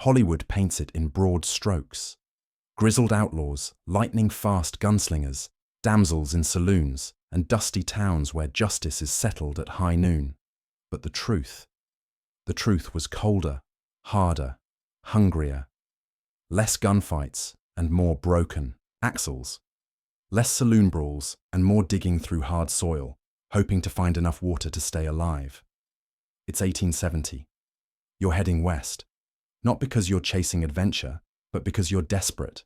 Hollywood paints it in broad strokes. Grizzled outlaws, lightning-fast gunslingers, damsels in saloons, and dusty towns where justice is settled at high noon. But the truth was colder, harder, hungrier. Less gunfights and more broken axles. Less saloon brawls and more digging through hard soil, hoping to find enough water to stay alive. It's 1870. You're heading west. Not because you're chasing adventure, but because you're desperate.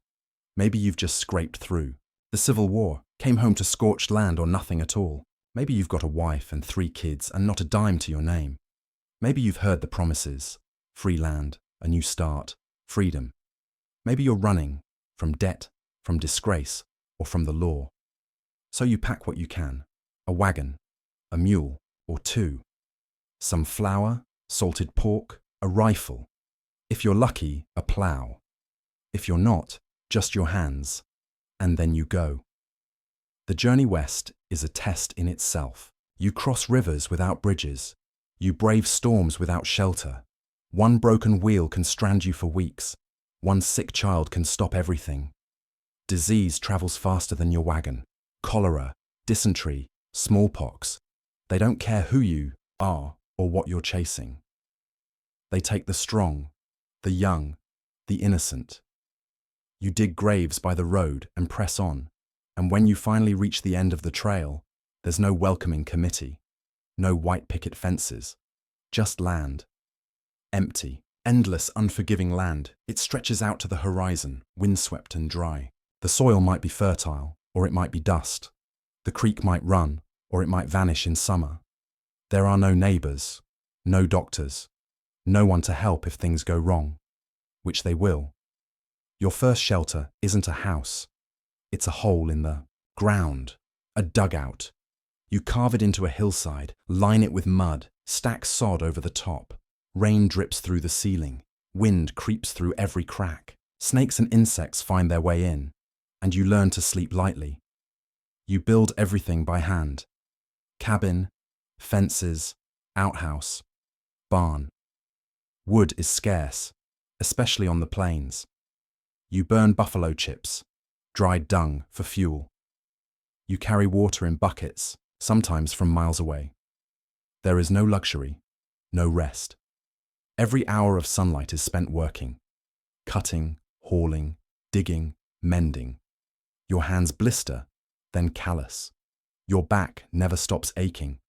Maybe you've just scraped through the Civil War, came home to scorched land or nothing at all. Maybe you've got a wife and 3 kids and not a dime to your name. Maybe you've heard the promises: free land, a new start, freedom. Maybe you're running from debt, from disgrace, or from the law. So you pack what you can: a wagon, a mule, or 2. Some flour, salted pork, a rifle. If you're lucky, a plough. If you're not, just your hands. And then you go. The journey west is a test in itself. You cross rivers without bridges. You brave storms without shelter. One broken wheel can strand you for weeks. One sick child can stop everything. Disease travels faster than your wagon. Cholera, dysentery, smallpox. They don't care who you are or what you're chasing. They take the strong, the young, the innocent. You dig graves by the road and press on, and when you finally reach the end of the trail, there's no welcoming committee, no white picket fences, just land. Empty, endless, unforgiving land. It stretches out to the horizon, windswept and dry. The soil might be fertile, or it might be dust. The creek might run, or it might vanish in summer. There are no neighbors, no doctors, no one to help if things go wrong, which they will. Your first shelter isn't a house. It's a hole in the ground, a dugout. You carve it into a hillside, line it with mud, stack sod over the top. Rain drips through the ceiling. Wind creeps through every crack. Snakes and insects find their way in, and you learn to sleep lightly. You build everything by hand. Cabin, fences, outhouse, barn. Wood is scarce, especially on the plains. You burn buffalo chips, dried dung for fuel. You carry water in buckets, sometimes from miles away. There is no luxury, no rest. Every hour of sunlight is spent working, cutting, hauling, digging, mending. Your hands blister, then callous. Your back never stops aching.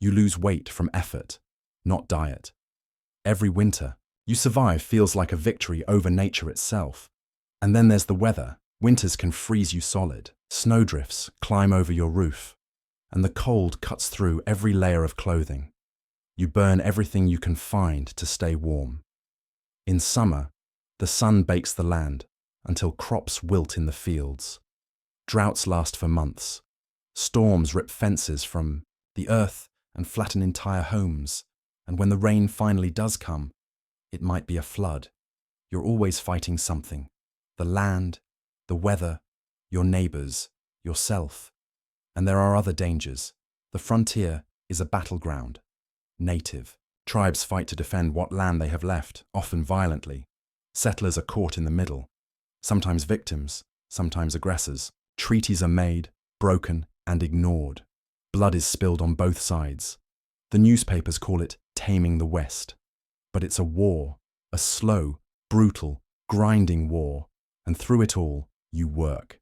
You lose weight from effort, not diet. Every winter, you survive feels like a victory over nature itself. And then there's the weather. Winters can freeze you solid. Snowdrifts climb over your roof. And the cold cuts through every layer of clothing. You burn everything you can find to stay warm. In summer, the sun bakes the land until crops wilt in the fields. Droughts last for months. Storms rip fences from the earth and flatten entire homes. And when the rain finally does come, it might be a flood. You're always fighting something. The land, the weather, your neighbors, yourself. And there are other dangers. The frontier is a battleground. Native. Tribes fight to defend what land they have left, often violently. Settlers are caught in the middle. Sometimes victims, sometimes aggressors. Treaties are made, broken, and ignored. Blood is spilled on both sides. The newspapers call it taming the West. But it's a war, a slow, brutal, grinding war. And through it all, you work.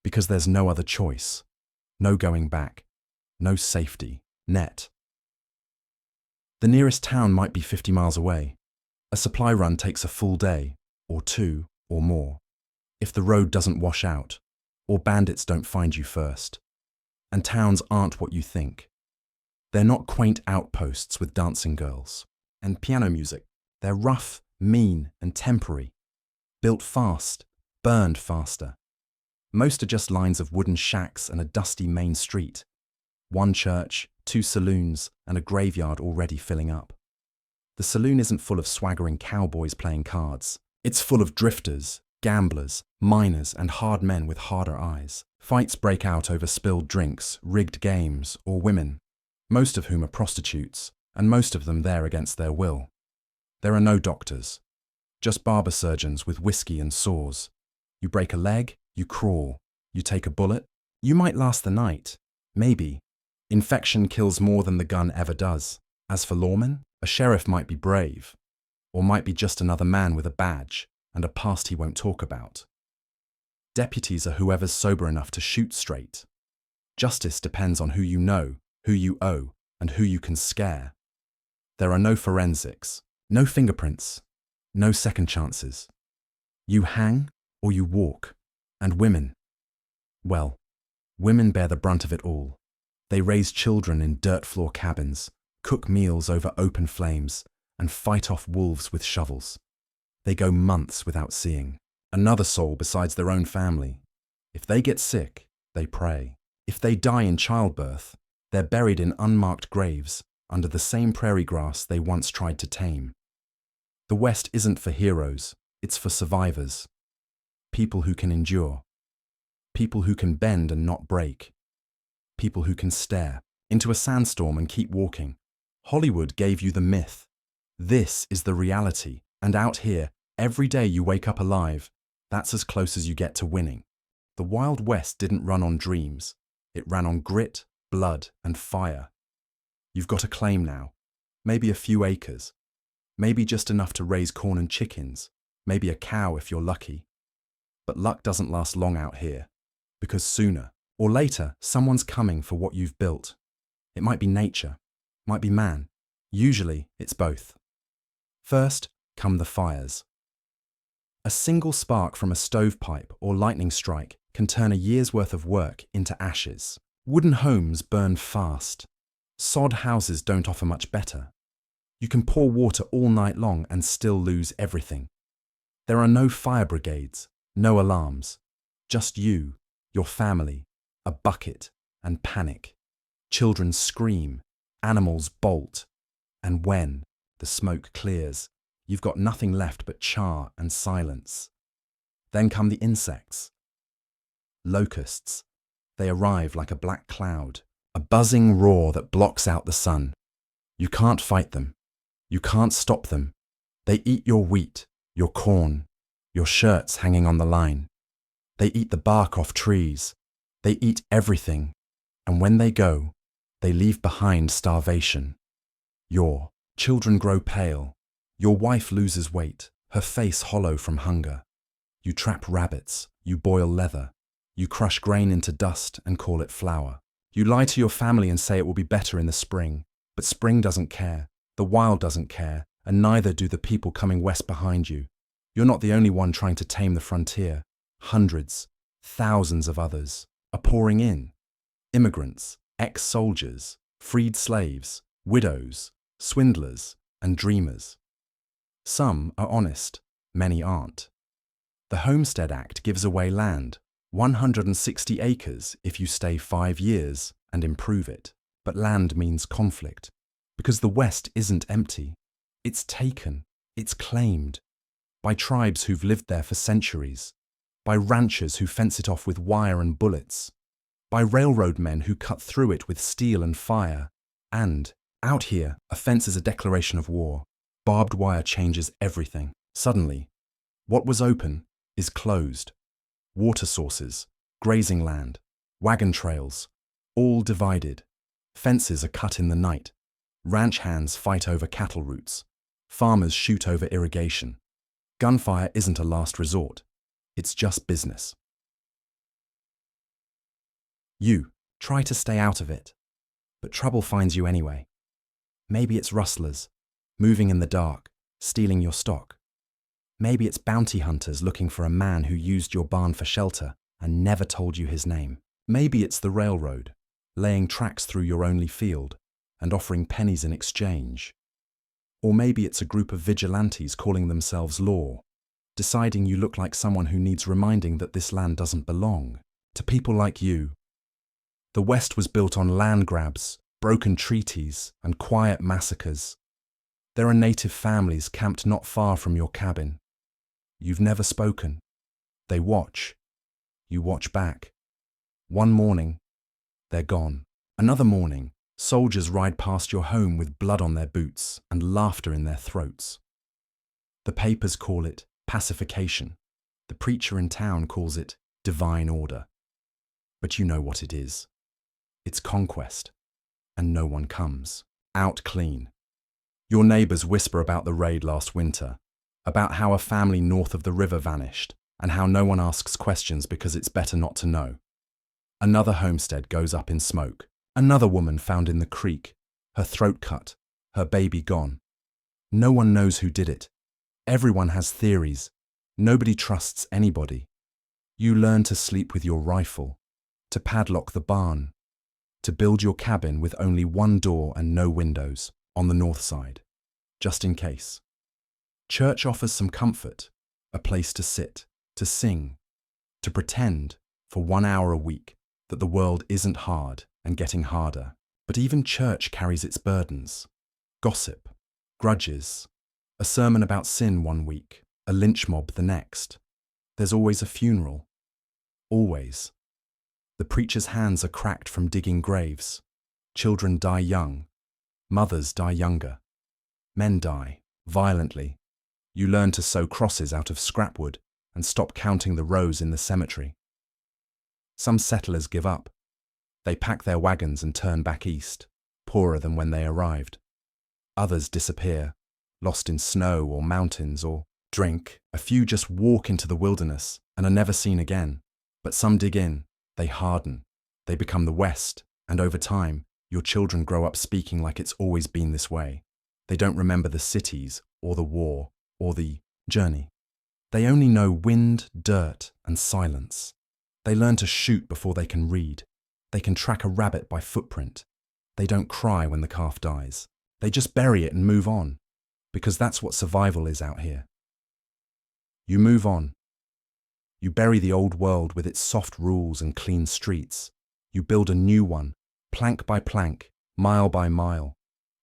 Because there's no other choice. No going back. No safety net. The nearest town might be 50 miles away. A supply run takes a full day, or 2, or more. If the road doesn't wash out, or bandits don't find you first. And towns aren't what you think. They're not quaint outposts with dancing girls and piano music. They're rough, mean, and temporary. Built fast, burned faster. Most are just lines of wooden shacks and a dusty main street. 1 church, 2 saloons, and a graveyard already filling up. The saloon isn't full of swaggering cowboys playing cards. It's full of drifters, gamblers, miners, and hard men with harder eyes. Fights break out over spilled drinks, rigged games, or women, most of whom are prostitutes, and most of them there against their will. There are no doctors, Just barber surgeons with whiskey and saws. You break a leg, you crawl. You take a bullet, you might last the night. Maybe. Infection kills more than the gun ever does. As for lawmen, a sheriff might be brave, or might be just another man with a badge and a past he won't talk about. Deputies are whoever's sober enough to shoot straight. Justice depends on who you know, who you owe, and who you can scare. There are no forensics, no fingerprints, no second chances. You hang or you walk. And women. Well, women bear the brunt of it all. They raise children in dirt floor cabins, cook meals over open flames, and fight off wolves with shovels. They go months without seeing another soul besides their own family. If they get sick, they pray. If they die in childbirth, they're buried in unmarked graves under the same prairie grass they once tried to tame. The West isn't for heroes, it's for survivors. People who can endure. People who can bend and not break. People who can stare into a sandstorm and keep walking. Hollywood gave you the myth. This is the reality, and out here, every day you wake up alive, that's as close as you get to winning. The Wild West didn't run on dreams. It ran on grit, blood, and fire. You've got a claim now. Maybe a few acres. Maybe just enough to raise corn and chickens. Maybe a cow if you're lucky. But luck doesn't last long out here, because sooner or later, someone's coming for what you've built. It might be nature, might be man. Usually, it's both. First come the fires. A single spark from a stovepipe or lightning strike can turn a year's worth of work into ashes. Wooden homes burn fast. Sod houses don't offer much better. You can pour water all night long and still lose everything. There are no fire brigades, no alarms. Just you, your family, a bucket, and panic. Children scream, animals bolt, and when the smoke clears, you've got nothing left but char and silence. Then come the insects. Locusts. They arrive like a black cloud, a buzzing roar that blocks out the sun. You can't fight them. You can't stop them. They eat your wheat, your corn, your shirts hanging on the line. They eat the bark off trees. They eat everything. And when they go, they leave behind starvation. Your children grow pale. Your wife loses weight, her face hollow from hunger. You trap rabbits. You boil leather. You crush grain into dust and call it flour. You lie to your family and say it will be better in the spring. But spring doesn't care. The wild doesn't care. And neither do the people coming west behind you. You're not the only one trying to tame the frontier. Hundreds, thousands of others are pouring in. Immigrants, ex-soldiers, freed slaves, widows, swindlers, and dreamers. Some are honest, many aren't. The Homestead Act gives away land, 160 acres if you stay 5 years and improve it. But land means conflict, because the West isn't empty. It's taken, it's claimed, by tribes who've lived there for centuries, by ranchers who fence it off with wire and bullets, by railroad men who cut through it with steel and fire. And, out here, a fence is a declaration of war. Barbed wire changes everything. Suddenly, what was open is closed. Water sources, grazing land, wagon trails, all divided. Fences are cut in the night. Ranch hands fight over cattle routes. Farmers shoot over irrigation. Gunfire isn't a last resort. It's just business. You try to stay out of it, but trouble finds you anyway. Maybe it's rustlers, moving in the dark, stealing your stock. Maybe it's bounty hunters looking for a man who used your barn for shelter and never told you his name. Maybe it's the railroad, laying tracks through your only field and offering pennies in exchange. Or maybe it's a group of vigilantes calling themselves law, deciding you look like someone who needs reminding that this land doesn't belong to people like you. The West was built on land grabs, broken treaties, and quiet massacres. There are native families camped not far from your cabin. You've never spoken. They watch. You watch back. One morning, they're gone. Another morning, soldiers ride past your home with blood on their boots and laughter in their throats. The papers call it pacification. The preacher in town calls it divine order. But you know what it is. It's conquest. And no one comes. Out clean. Your neighbours whisper about the raid last winter, about how a family north of the river vanished, and how no one asks questions because it's better not to know. Another homestead goes up in smoke. Another woman found in the creek, her throat cut, her baby gone. No one knows who did it. Everyone has theories. Nobody trusts anybody. You learn to sleep with your rifle, to padlock the barn, to build your cabin with only one door and no windows on the north side, just in case. Church offers some comfort, a place to sit, to sing, to pretend for 1 hour a week that the world isn't hard and getting harder. But even church carries its burdens. Gossip, grudges, a sermon about sin one week, a lynch mob the next. There's always a funeral. Always. The preacher's hands are cracked from digging graves. Children die young. Mothers die younger. Men die, violently. You learn to sew crosses out of scrapwood and stop counting the rows in the cemetery. Some settlers give up. They pack their wagons and turn back east, poorer than when they arrived. Others disappear, lost in snow or mountains or drink. A few just walk into the wilderness and are never seen again. But some dig in, they harden, they become the West, and over time, your children grow up speaking like it's always been this way. They don't remember the cities, or the war, or the journey. They only know wind, dirt, and silence. They learn to shoot before they can read. They can track a rabbit by footprint. They don't cry when the calf dies. They just bury it and move on, because that's what survival is out here. You move on. You bury the old world with its soft rules and clean streets. You build a new one, plank by plank, mile by mile.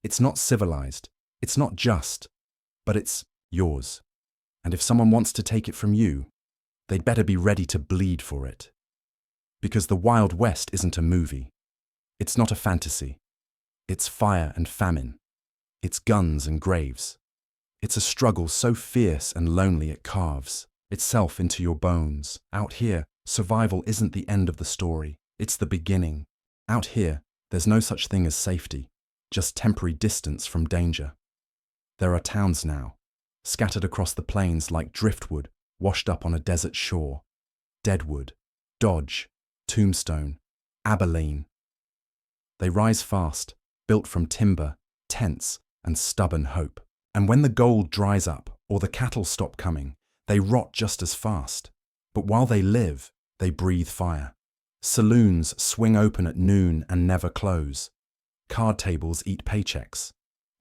It's not civilized, it's not just, but it's yours. And if someone wants to take it from you, they'd better be ready to bleed for it. Because the Wild West isn't a movie. It's not a fantasy. It's fire and famine. It's guns and graves. It's a struggle so fierce and lonely it carves itself into your bones. Out here, survival isn't the end of the story. It's the beginning. Out here, there's no such thing as safety, just temporary distance from danger. There are towns now, scattered across the plains like driftwood washed up on a desert shore. Deadwood, Dodge, Tombstone, Abilene. They rise fast, built from timber, tents, and stubborn hope. And when the gold dries up or the cattle stop coming, they rot just as fast. But while they live, they breathe fire. Saloons swing open at noon and never close. Card tables eat paychecks.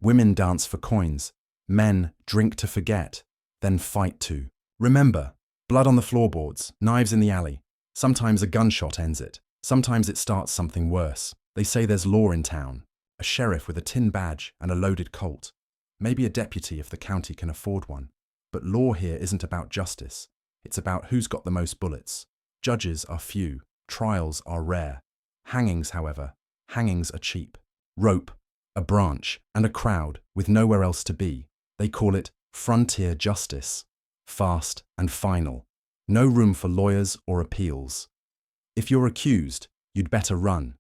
Women dance for coins. Men drink to forget, then fight to. Remember, blood on the floorboards, knives in the alley. Sometimes a gunshot ends it. Sometimes it starts something worse. They say there's law in town. A sheriff with a tin badge and a loaded Colt. Maybe a deputy if the county can afford one. But law here isn't about justice. It's about who's got the most bullets. Judges are few. Trials are rare. Hangings, however, hangings are cheap. Rope, a branch, and a crowd with nowhere else to be. They call it frontier justice. Fast and final. No room for lawyers or appeals. If you're accused, you'd better run.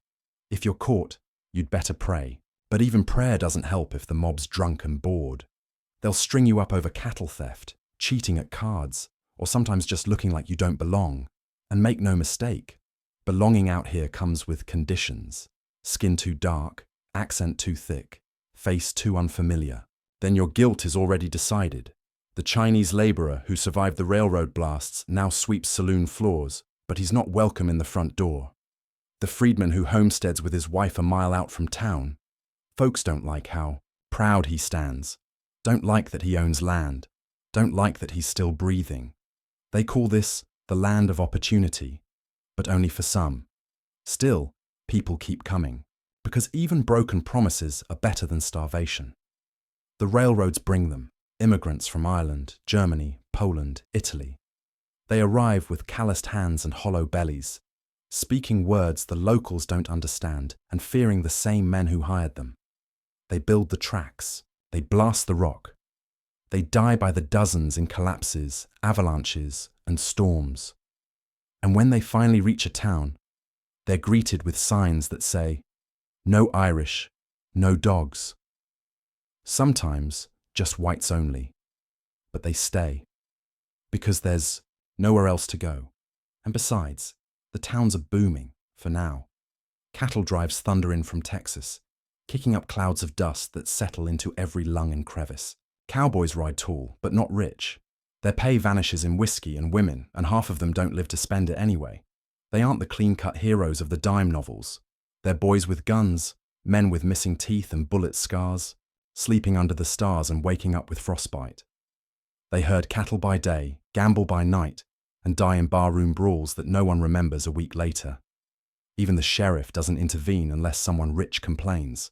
If you're caught, you'd better pray. But even prayer doesn't help if the mob's drunk and bored. They'll string you up over cattle theft, cheating at cards, or sometimes just looking like you don't belong. And make no mistake, belonging out here comes with conditions. Skin too dark, accent too thick, face too unfamiliar. Then your guilt is already decided. The Chinese labourer who survived the railroad blasts now sweeps saloon floors, but he's not welcome in the front door. The freedman who homesteads with his wife a mile out from town. Folks don't like how proud he stands, don't like that he owns land, don't like that he's still breathing. They call this the land of opportunity, but only for some. Still, people keep coming, because even broken promises are better than starvation. The railroads bring them, immigrants from Ireland, Germany, Poland, Italy. They arrive with calloused hands and hollow bellies, speaking words the locals don't understand and fearing the same men who hired them. They build the tracks, they blast the rock. They die by the dozens in collapses, avalanches, and storms. And when they finally reach a town, they're greeted with signs that say, "No Irish, no dogs." Sometimes just whites only. But they stay. Because there's nowhere else to go. And besides, the towns are booming, for now. Cattle drives thunder in from Texas, kicking up clouds of dust that settle into every lung and crevice. Cowboys ride tall, but not rich. Their pay vanishes in whiskey and women, and half of them don't live to spend it anyway. They aren't the clean-cut heroes of the dime novels. They're boys with guns, men with missing teeth and bullet scars, sleeping under the stars and waking up with frostbite. They herd cattle by day, gamble by night, and die in barroom brawls that no one remembers a week later. Even the sheriff doesn't intervene unless someone rich complains.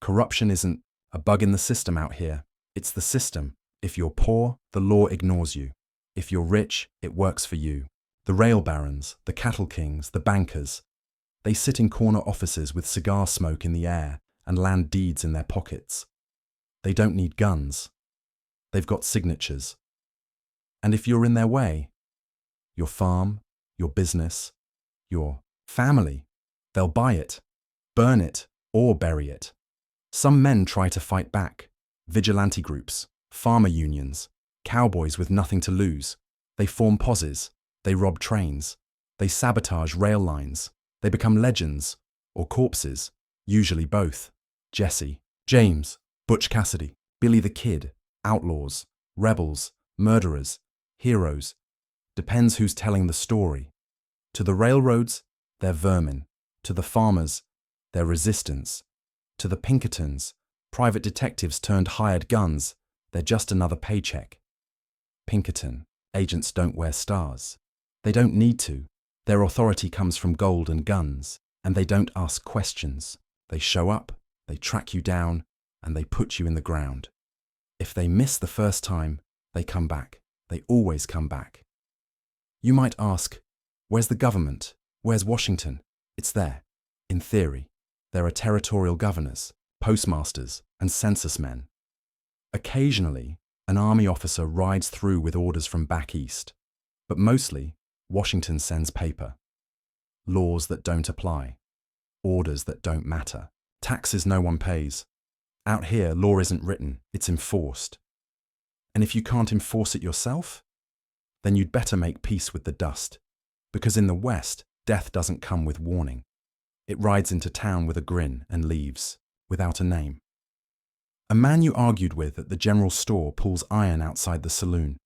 Corruption isn't a bug in the system out here. It's the system. If you're poor, the law ignores you. If you're rich, it works for you. The rail barons, the cattle kings, the bankers, they sit in corner offices with cigar smoke in the air and land deeds in their pockets. They don't need guns. They've got signatures. And if you're in their way, your farm, your business, your family, they'll buy it, burn it, or bury it. Some men try to fight back. Vigilante groups, farmer unions, cowboys with nothing to lose. They form posses, they rob trains, they sabotage rail lines, they become legends, or corpses, usually both. Jesse, James, Butch Cassidy, Billy the Kid, outlaws, rebels, murderers, heroes. Depends who's telling the story. To the railroads, they're vermin. To the farmers, they're resistance. To the Pinkertons, private detectives turned hired guns, they're just another paycheck. Pinkerton, agents don't wear stars. They don't need to. Their authority comes from gold and guns, and they don't ask questions. They show up, they track you down, and they put you in the ground. If they miss the first time, they come back. They always come back. You might ask, where's the government? Where's Washington? It's there. In theory, there are territorial governors, postmasters, and census men. Occasionally, an army officer rides through with orders from back east, but mostly, Washington sends paper. Laws that don't apply. Orders that don't matter. Taxes no one pays. Out here, law isn't written, it's enforced. And if you can't enforce it yourself, then you'd better make peace with the dust, because in the West, death doesn't come with warning. It rides into town with a grin and leaves, without a name. A man you argued with at the general store pulls iron outside the saloon.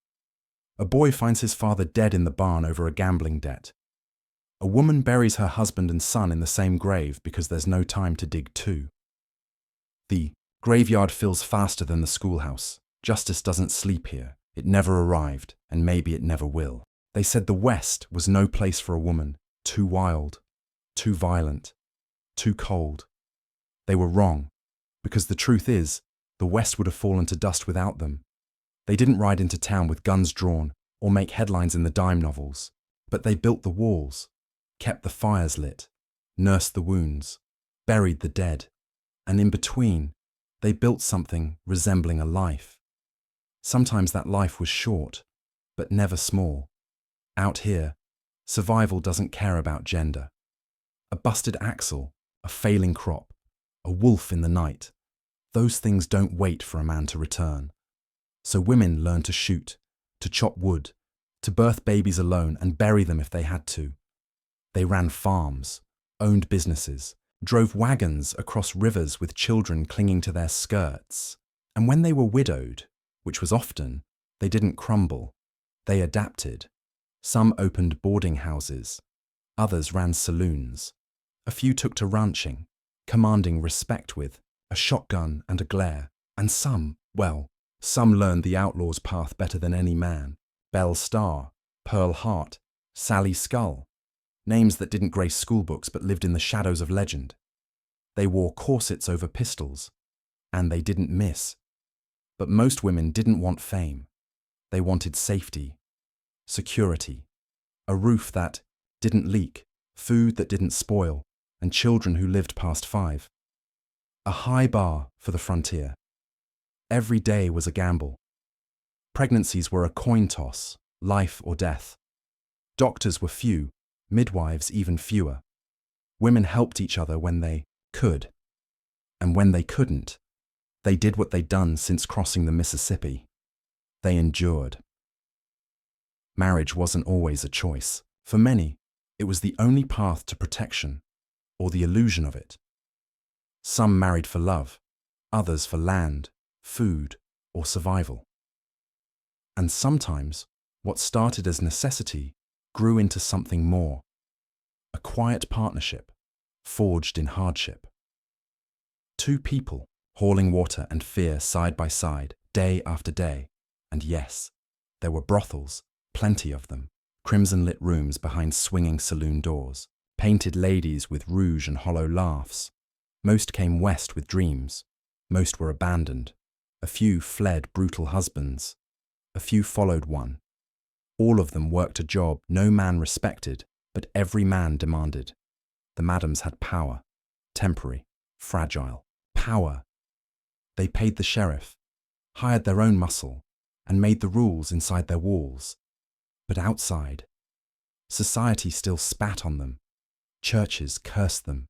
A boy finds his father dead in the barn over a gambling debt. A woman buries her husband and son in the same grave because there's no time to dig two. The graveyard fills faster than the schoolhouse. Justice doesn't sleep here. It never arrived, and maybe it never will. They said the West was no place for a woman, too wild, too violent, too cold. They were wrong, because the truth is, the West would have fallen to dust without them. They didn't ride into town with guns drawn or make headlines in the dime novels, but they built the walls, kept the fires lit, nursed the wounds, buried the dead, and in between, they built something resembling a life. Sometimes that life was short, but never small. Out here, survival doesn't care about gender. A busted axle, a failing crop, a wolf in the night. Those things don't wait for a man to return. So women learned to shoot, to chop wood, to birth babies alone and bury them if they had to. They ran farms, owned businesses, drove wagons across rivers with children clinging to their skirts. And when they were widowed, which was often, they didn't crumble. They adapted. Some opened boarding houses. Others ran saloons. A few took to ranching, commanding respect with a shotgun and a glare. And some learned the outlaw's path better than any man. Belle Starr, Pearl Hart, Sally Skull. Names that didn't grace schoolbooks but lived in the shadows of legend. They wore corsets over pistols, and they didn't miss. But most women didn't want fame. They wanted safety, security, a roof that didn't leak, food that didn't spoil, and children who lived past 5. A high bar for the frontier. Every day was a gamble. Pregnancies were a coin toss, life or death. Doctors were few, midwives even fewer. Women helped each other when they could. And when they couldn't, they did what they'd done since crossing the Mississippi. They endured. Marriage wasn't always a choice. For many, it was the only path to protection, or the illusion of it. Some married for love, others for land, food, or survival. And sometimes, what started as necessity grew into something more. A quiet partnership, forged in hardship. Two people, hauling water and fear side by side, day after day. And yes, there were brothels, plenty of them, crimson-lit rooms behind swinging saloon doors, painted ladies with rouge and hollow laughs. Most came west with dreams. Most were abandoned. A few fled brutal husbands. A few followed one. All of them worked a job no man respected, but every man demanded. The madams had power, temporary, fragile, power. They paid the sheriff, hired their own muscle, and made the rules inside their walls. But outside, society still spat on them. Churches cursed them.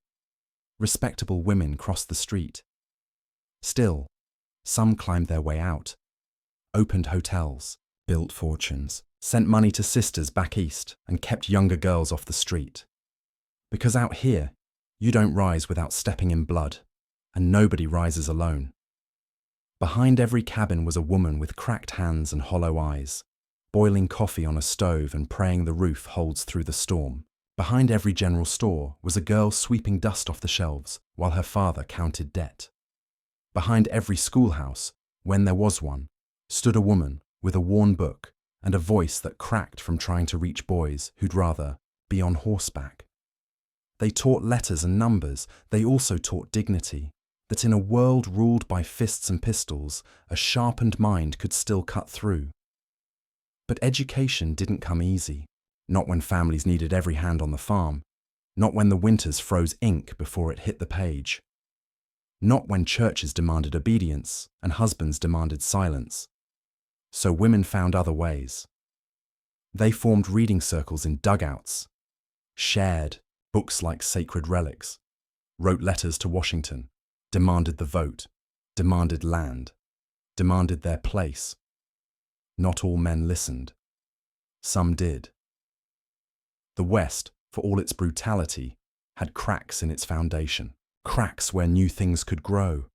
Respectable women crossed the street. Still, some climbed their way out, opened hotels, built fortunes, sent money to sisters back east, and kept younger girls off the street. Because out here, you don't rise without stepping in blood, and nobody rises alone. Behind every cabin was a woman with cracked hands and hollow eyes, boiling coffee on a stove and praying the roof holds through the storm. Behind every general store was a girl sweeping dust off the shelves while her father counted debt. Behind every schoolhouse, when there was one, stood a woman with a worn book and a voice that cracked from trying to reach boys who'd rather be on horseback. They taught letters and numbers. They also taught dignity, that in a world ruled by fists and pistols, a sharpened mind could still cut through. But education didn't come easy, not when families needed every hand on the farm, not when the winters froze ink before it hit the page, not when churches demanded obedience and husbands demanded silence. So women found other ways. They formed reading circles in dugouts, shared books like sacred relics, wrote letters to Washington, demanded the vote, demanded land, demanded their place. Not all men listened. Some did. The West, for all its brutality, had cracks in its foundation, cracks where new things could grow.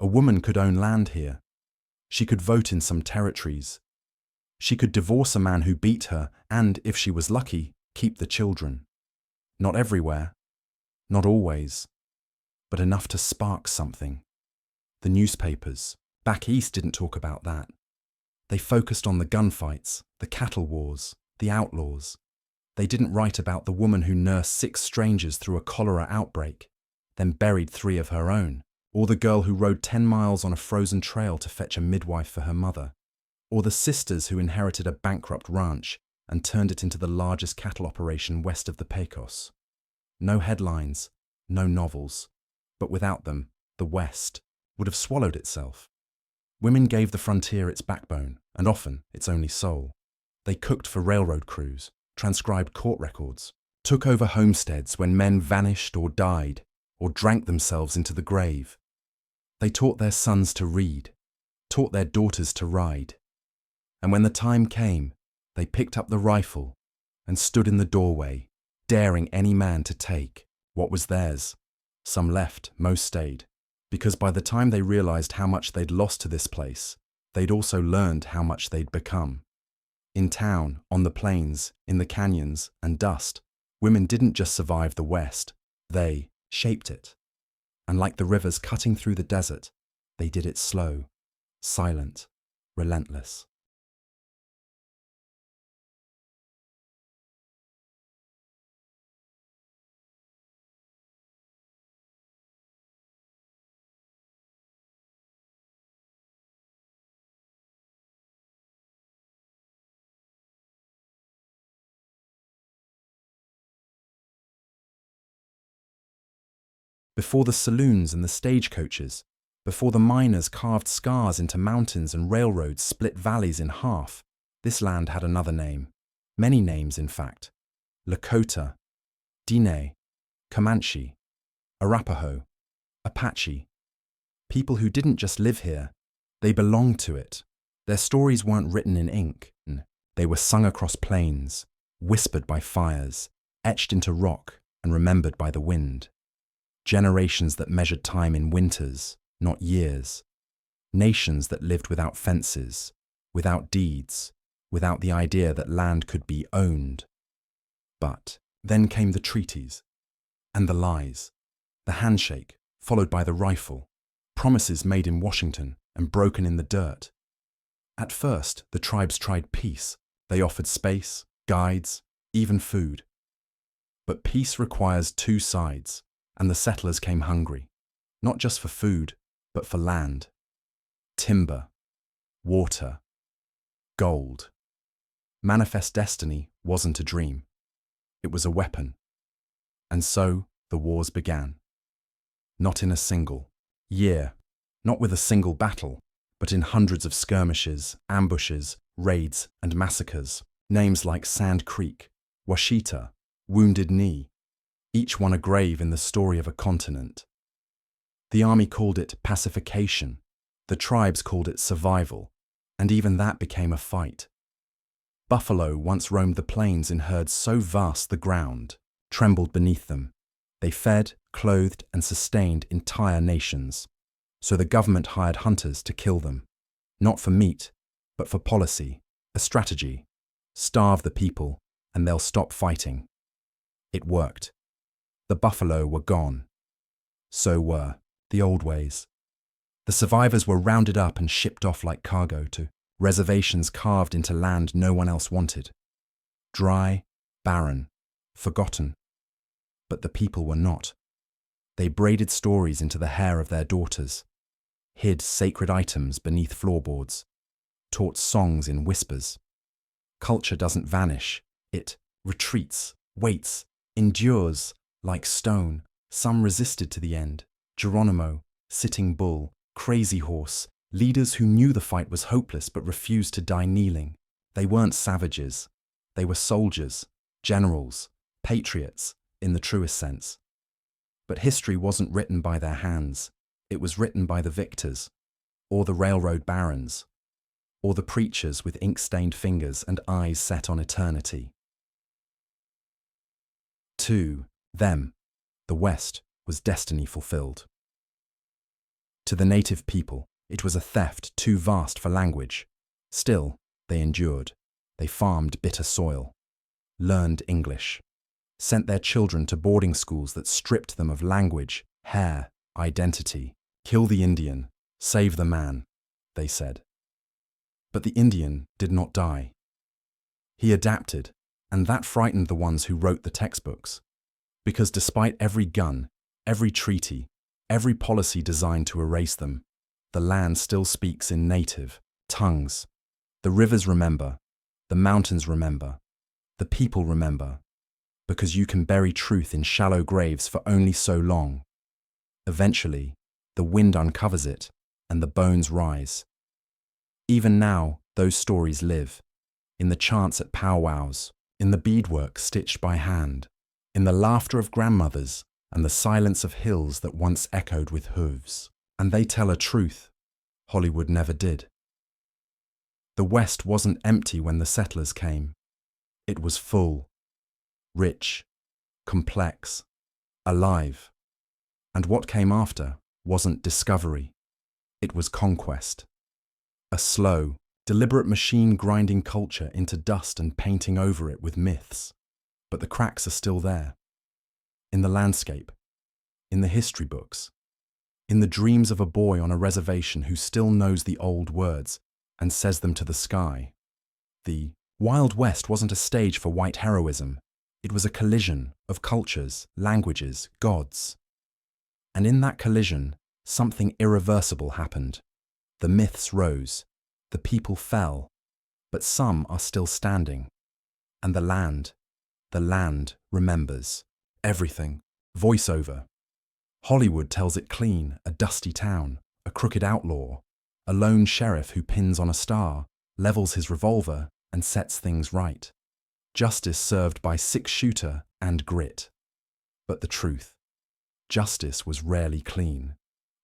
A woman could own land here. She could vote in some territories. She could divorce a man who beat her and, if she was lucky, keep the children. Not everywhere, not always, but enough to spark something. The newspapers, back east, didn't talk about that. They focused on the gunfights, the cattle wars, the outlaws. They didn't write about the woman who nursed 6 strangers through a cholera outbreak, then buried 3 of her own, or the girl who rode 10 miles on a frozen trail to fetch a midwife for her mother, or the sisters who inherited a bankrupt ranch and turned it into the largest cattle operation west of the Pecos. No headlines, no novels, but without them, the West would have swallowed itself. Women gave the frontier its backbone, and often its only soul. They cooked for railroad crews, transcribed court records, took over homesteads when men vanished or died, or drank themselves into the grave. They taught their sons to read, taught their daughters to ride. And when the time came, they picked up the rifle and stood in the doorway, daring any man to take what was theirs. Some left, most stayed, because by the time they realized how much they'd lost to this place, they'd also learned how much they'd become. In town, on the plains, in the canyons, and dust, women didn't just survive the West, they shaped it. And like the rivers cutting through the desert, they did it slow, silent, relentless. Before the saloons and the stagecoaches, Before the miners carved scars into mountains and railroads split valleys in half, this land had another name. Many names, in fact. Lakota, Diné, Comanche, Arapaho, Apache. People who didn't just live here, they belonged to it. Their stories weren't written in ink. They were sung across plains, whispered by fires, etched into rock and remembered by the wind. Generations that measured time in winters, not years. Nations that lived without fences, without deeds, without the idea that land could be owned. But then came the treaties, and the lies, the handshake, followed by the rifle, promises made in Washington and broken in the dirt. At first, the tribes tried peace. They offered space, guides, even food. But peace requires two sides, and the settlers came hungry, not just for food, but for land, timber, water, gold. Manifest destiny wasn't a dream. It was a weapon. And so the wars began. Not in a single year, not with a single battle, but in hundreds of skirmishes, ambushes, raids, and massacres. Names like Sand Creek, Washita, Wounded Knee, each one a grave in the story of a continent. The army called it pacification, the tribes called it survival, and even that became a fight. Buffalo once roamed the plains in herds so vast the ground trembled beneath them. They fed, clothed, and sustained entire nations. So the government hired hunters to kill them, not for meat, but for policy, a strategy. Starve the people, and they'll stop fighting. It worked. The buffalo were gone. So were the old ways. The survivors were rounded up and shipped off like cargo to reservations carved into land no one else wanted. Dry, barren, forgotten. But the people were not. They braided stories into the hair of their daughters, hid sacred items beneath floorboards, taught songs in whispers. Culture doesn't vanish. It retreats, waits, endures, like stone. Some resisted to the end. Geronimo, Sitting Bull, Crazy Horse, leaders who knew the fight was hopeless but refused to die kneeling. They weren't savages. They were soldiers, generals, patriots, in the truest sense. But history wasn't written by their hands. It was written by the victors, or the railroad barons, or the preachers with ink-stained fingers and eyes set on eternity. To them, the West was destiny fulfilled. To the native people, it was a theft too vast for language. Still, they endured. They farmed bitter soil, learned English, sent their children to boarding schools that stripped them of language, hair, identity. Kill the Indian, save the man, they said. But the Indian did not die. He adapted, and that frightened the ones who wrote the textbooks. Because despite every gun, every treaty, every policy designed to erase them, the land still speaks in native tongues. The rivers remember, the mountains remember, the people remember, because you can bury truth in shallow graves for only so long. Eventually, the wind uncovers it, and the bones rise. Even now, those stories live, in the chants at powwows, in the beadwork stitched by hand, in the laughter of grandmothers and the silence of hills that once echoed with hooves. And they tell a truth Hollywood never did. The West wasn't empty when the settlers came. It was full, rich, complex, alive. And what came after wasn't discovery. It was conquest. A slow, deliberate machine grinding culture into dust and painting over it with myths. But the cracks are still there. In the landscape, in the history books, in the dreams of a boy on a reservation who still knows the old words and says them to the sky. The Wild West wasn't a stage for white heroism. It was a collision of cultures, languages, gods. And in that collision, something irreversible happened. The myths rose, the people fell, but some are still standing. And the land remembers everything. Voiceover. Hollywood tells it clean, a dusty town. a crooked outlaw, a lone sheriff who pins on a star, levels his revolver, and sets things right. Justice served by six-shooter and grit. But the truth, justice was rarely clean,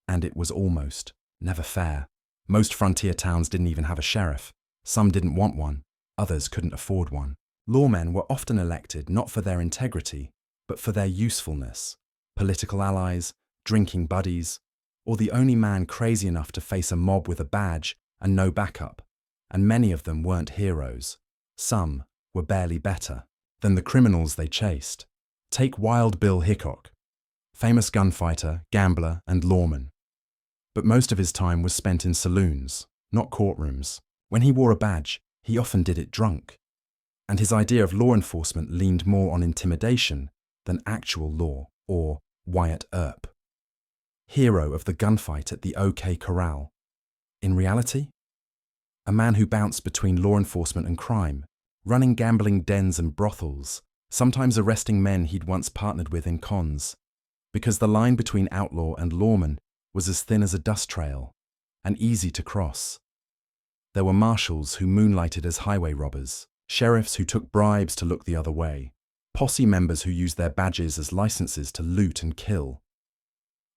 and it was almost never fair. Most frontier towns didn't even have a sheriff. Some didn't want one, others couldn't afford one. Lawmen were often elected not for their integrity, but for their usefulness. Political allies, drinking buddies, or the only man crazy enough to face a mob with a badge and no backup. And many of them weren't heroes. Some were barely better than the criminals they chased. Take Wild Bill Hickok, famous gunfighter, gambler, and lawman. But most of his time was spent in saloons, not courtrooms. When he wore a badge, he often did it drunk. And his idea of law enforcement leaned more on intimidation than actual law, or Wyatt Earp, hero of the gunfight at the OK Corral. In reality, a man who bounced between law enforcement and crime, running gambling dens and brothels, sometimes arresting men he'd once partnered with in cons, because the line between outlaw and lawman was as thin as a dust trail, and easy to cross. There were marshals who moonlighted as highway robbers, sheriffs who took bribes to look the other way, posse members who used their badges as licenses to loot and kill.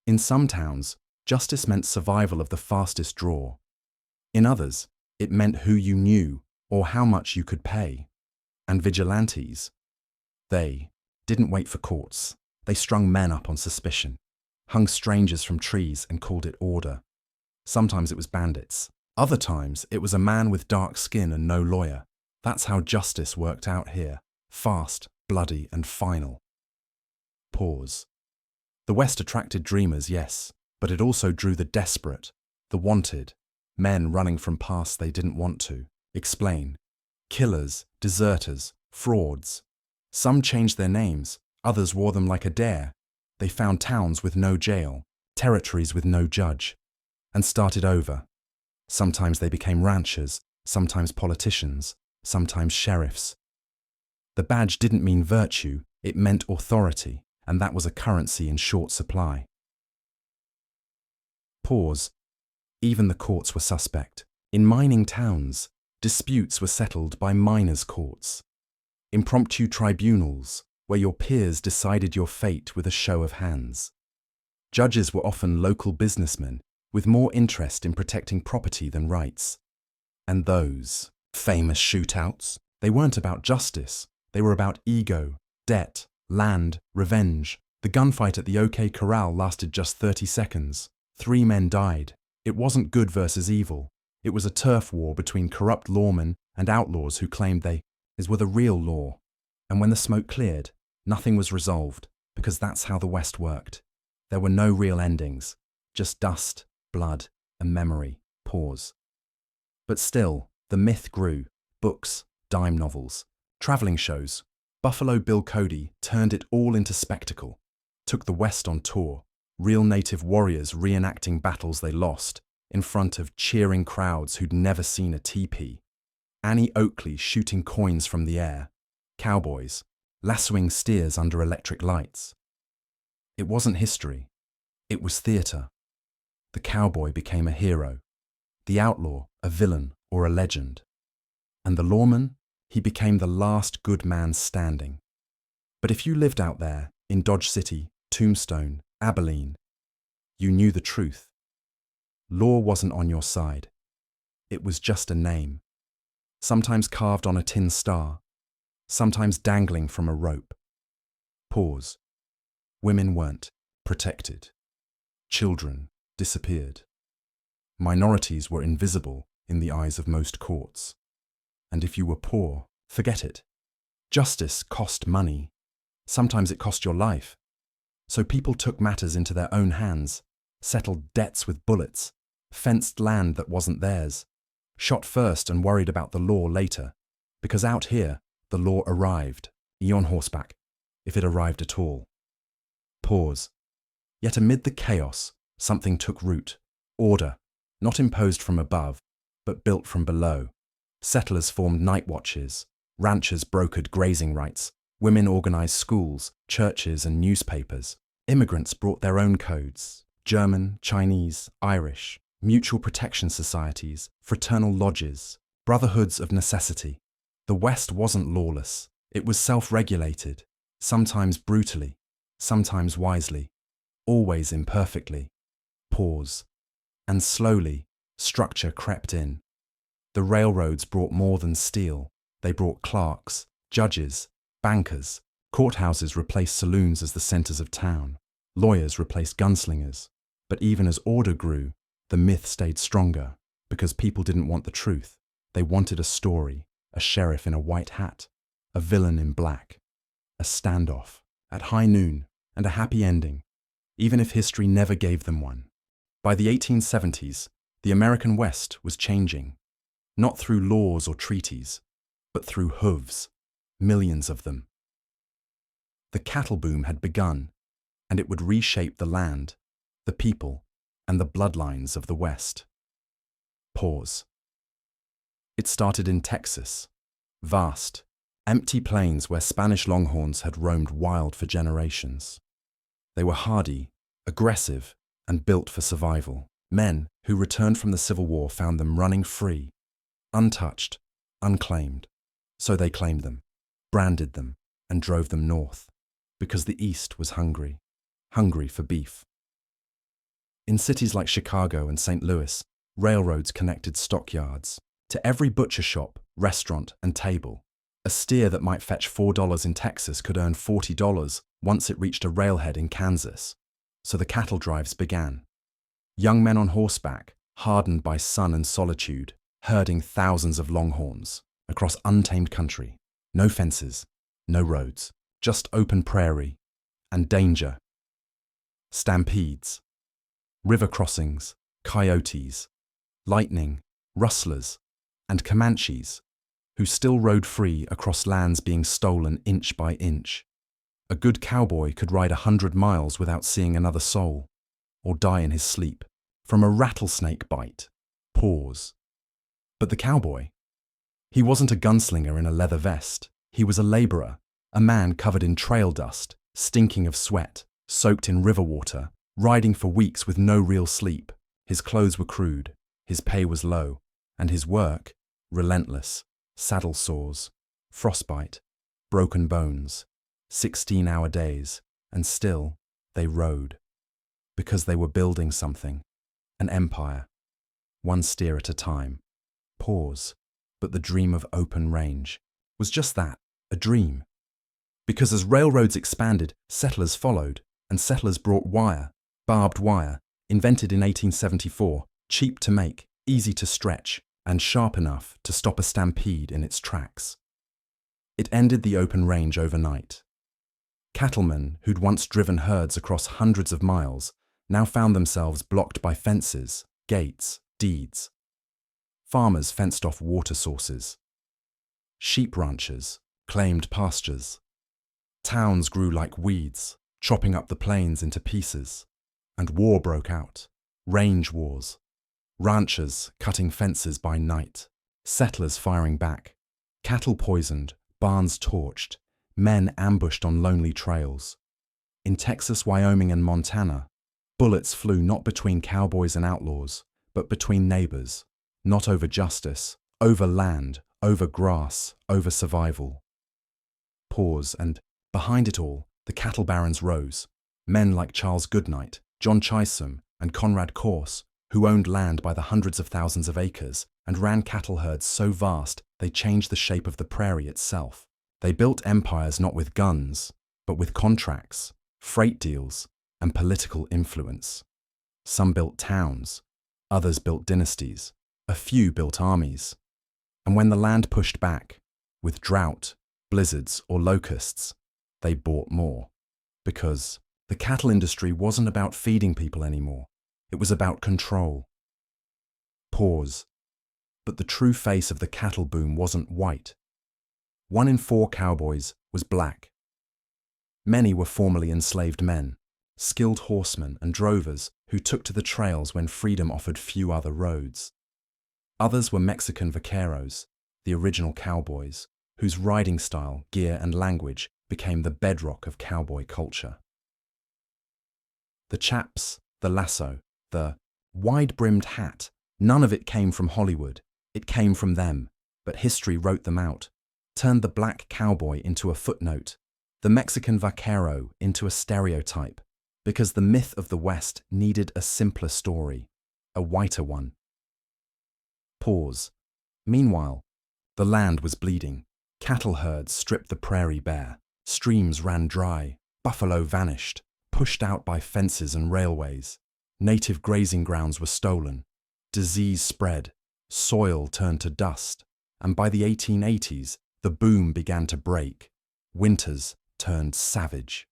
In some towns, justice meant survival of the fastest draw. In others, it meant who you knew or how much you could pay. And vigilantes, they didn't wait for courts. They strung men up on suspicion, hung strangers from trees and called it order. Sometimes it was bandits. Other times it was a man with dark skin and no lawyer. That's how justice worked out here. Fast, bloody, and final. Pause. The West attracted dreamers, yes, but it also drew the desperate, the wanted, men running from pasts they didn't want to. Explain. Killers, deserters, frauds. Some changed their names, others wore them like a dare. They found towns with no jail, territories with no judge, and started over. Sometimes they became ranchers, sometimes politicians, sometimes sheriffs. The badge didn't mean virtue, it meant authority, and that was a currency in short supply. Pause. Even the courts were suspect. In mining towns, disputes were settled by miners' courts. Impromptu tribunals, where your peers decided your fate with a show of hands. Judges were often local businessmen, with more interest in protecting property than rights. And those famous shootouts, they weren't about justice, they were about ego, debt, land, revenge. The gunfight at the OK Corral lasted just 30 seconds. 3 men died. It wasn't good versus evil. It was a turf war between corrupt lawmen and outlaws who claimed they were the real law. And when the smoke cleared, nothing was resolved, because that's how the West worked. There were no real endings, just dust, blood, and memory. Pause. But still, the myth grew. Books, dime novels, traveling shows. Buffalo Bill Cody turned it all into spectacle, took the West on tour, real native warriors reenacting battles they lost in front of cheering crowds who'd never seen a teepee. Annie Oakley shooting coins from the air, cowboys lassoing steers under electric lights. It wasn't history, it was theatre. The cowboy became a hero, the outlaw a villain or a legend, and the lawman, he became the last good man standing. But if you lived out there in Dodge City, Tombstone, Abilene, you knew the truth. Law wasn't on your side. It was just a name, sometimes carved on a tin star, sometimes dangling from a rope. Pause. Women weren't protected. Children disappeared. Minorities were invisible in the eyes of most courts. And if you were poor, forget it. Justice cost money. Sometimes it cost your life. So people took matters into their own hands, settled debts with bullets, fenced land that wasn't theirs, shot first and worried about the law later, because out here, the law arrived, on horseback, if it arrived at all. Pause. Yet amid the chaos, something took root. Order, not imposed from above, but built from below. Settlers formed night watches, ranchers brokered grazing rights, women organized schools, churches, and newspapers. Immigrants brought their own codes, German, Chinese, Irish. mutual protection societies, fraternal lodges, brotherhoods of necessity. The West wasn't lawless. It was self-regulated, sometimes brutally, sometimes wisely, always imperfectly. Pause. And slowly, structure crept in. The railroads brought more than steel. They brought clerks, judges, bankers. Courthouses replaced saloons as the centers of town. Lawyers replaced gunslingers. But even as order grew, the myth stayed stronger, because people didn't want the truth. They wanted a story, a sheriff in a white hat, a villain in black, a standoff at high noon, and a happy ending, even if history never gave them one. By the 1870s, the American West was changing, not through laws or treaties, but through hooves, millions of them. The cattle boom had begun, and it would reshape the land, the people, and the bloodlines of the West. Pause. It started in Texas, vast, empty plains where Spanish longhorns had roamed wild for generations. They were hardy, aggressive, and built for survival. Men who returned from the Civil War found them running free, untouched, unclaimed. So they claimed them, branded them, and drove them north, because the East was hungry, hungry for beef. In cities like Chicago and St. Louis, railroads connected stockyards. To every butcher shop, restaurant, and table, a steer that might fetch $4 in Texas could earn $40 once it reached a railhead in Kansas. So the cattle drives began. Young men on horseback, hardened by sun and solitude, herding thousands of longhorns across untamed country. No fences, no roads, just open prairie and danger. Stampedes, river crossings, coyotes, lightning, rustlers, and Comanches, who still rode free across lands being stolen inch by inch. A good cowboy could ride 100 miles without seeing another soul, or die in his sleep from a rattlesnake bite. Pause. But the cowboy? He wasn't a gunslinger in a leather vest. He was a laborer, a man covered in trail dust, stinking of sweat, soaked in river water, riding for weeks with no real sleep. His clothes were crude, his pay was low, and his work, relentless. Saddle sores, frostbite, broken bones, 16-hour days, and still they rode. Because they were building something, an empire, one steer at a time. Pause. But the dream of open range was just that, a dream. Because as railroads expanded, settlers followed, and settlers brought wire, barbed wire, invented in 1874, cheap to make, easy to stretch, and sharp enough to stop a stampede in its tracks. It ended the open range overnight. Cattlemen who'd once driven herds across hundreds of miles now found themselves blocked by fences, gates, deeds. Farmers fenced off water sources. Sheep ranchers claimed pastures. Towns grew like weeds, chopping up the plains into pieces. And war broke out. Range wars. Ranchers cutting fences by night. Settlers firing back. Cattle poisoned, barns torched. Men ambushed on lonely trails. In Texas, Wyoming, and Montana, bullets flew not between cowboys and outlaws, but between neighbors. Not over justice, over land, over grass, over survival. Pause, and behind it all, the cattle barons rose. Men like Charles Goodnight, John Chisholm, and Conrad Corse, who owned land by the hundreds of thousands of acres and ran cattle herds so vast they changed the shape of the prairie itself. They built empires not with guns, but with contracts, freight deals, and political influence. Some built towns, others built dynasties. A few built armies. And when the land pushed back, with drought, blizzards, or locusts, they bought more. Because the cattle industry wasn't about feeding people anymore. It was about control. Pause. But the true face of the cattle boom wasn't white. 1 in 4 cowboys was black. Many were formerly enslaved men, skilled horsemen and drovers who took to the trails when freedom offered few other roads. Others were Mexican vaqueros, the original cowboys, whose riding style, gear, and language became the bedrock of cowboy culture. The chaps, the lasso, the Wide-brimmed hat. None of it came from Hollywood. It came from them, but history wrote them out, turned the black cowboy into a footnote, the Mexican vaquero into a stereotype, because the myth of the West needed a simpler story, a whiter one. Pause. Meanwhile, the land was bleeding. Cattle herds stripped the prairie bare. Streams ran dry. Buffalo vanished, pushed out by fences and railways. Native grazing grounds were stolen. Disease spread. Soil turned to dust. And by the 1880s, the boom began to break. Winters turned savage.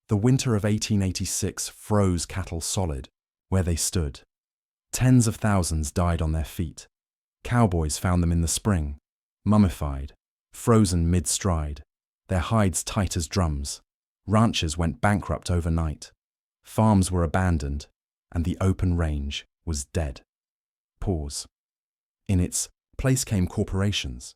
The winter of 1886 froze cattle solid, where they stood. Tens of thousands died on their feet. Cowboys found them in the spring, mummified, frozen mid-stride, their hides tight as drums. Ranchers went bankrupt overnight. Farms were abandoned, and the open range was dead. Pause. In its place came corporations.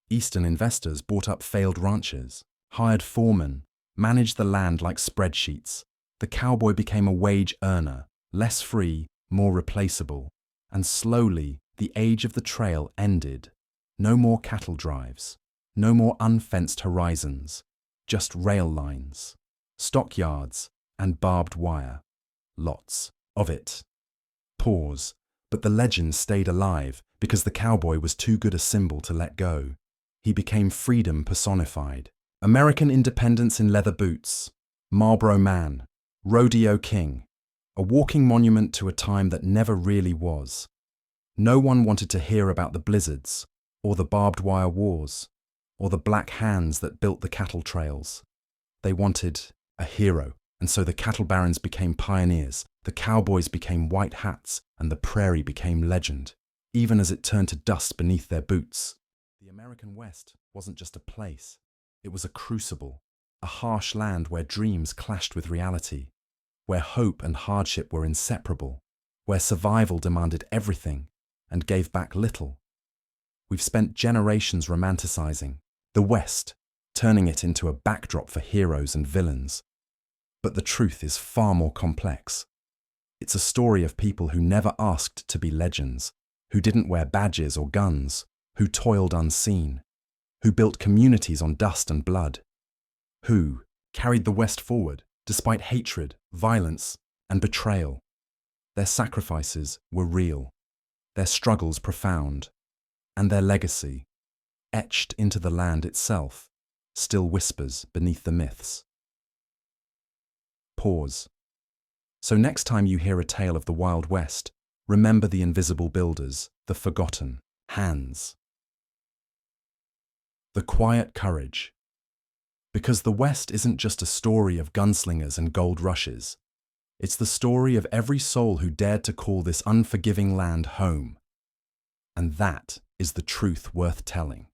Eastern investors bought up failed ranchers, hired foremen, managed the land like spreadsheets. The cowboy became a wage earner, less free, more replaceable, and slowly the age of the trail ended. No more cattle drives, no more unfenced horizons, just rail lines, stockyards, and barbed wire. Lots of it. Pause. But the legend stayed alive because the cowboy was too good a symbol to let go. He became freedom personified. American independence in leather boots, Marlboro Man, Rodeo King, a walking monument to a time that never really was. No one wanted to hear about the blizzards, or the barbed wire wars, or the black hands that built the cattle trails. They wanted a hero, and so the cattle barons became pioneers, the cowboys became white hats, and the prairie became legend, even as it turned to dust beneath their boots. The American West wasn't just a place. It was a crucible, a harsh land where dreams clashed with reality, where hope and hardship were inseparable, where survival demanded everything and gave back little. We've spent generations romanticizing the West, turning it into a backdrop for heroes and villains. But the truth is far more complex. It's a story of people who never asked to be legends, who didn't wear badges or guns, who toiled unseen, who built communities on dust and blood, who carried the West forward despite hatred, violence, and betrayal. Their sacrifices were real, their struggles profound, and their legacy, etched into the land itself, still whispers beneath the myths. Pause. So next time you hear a tale of the Wild West, remember the invisible builders, the forgotten hands. The quiet courage. Because the West isn't just a story of gunslingers and gold rushes. It's the story of every soul who dared to call this unforgiving land home. And that is the truth worth telling.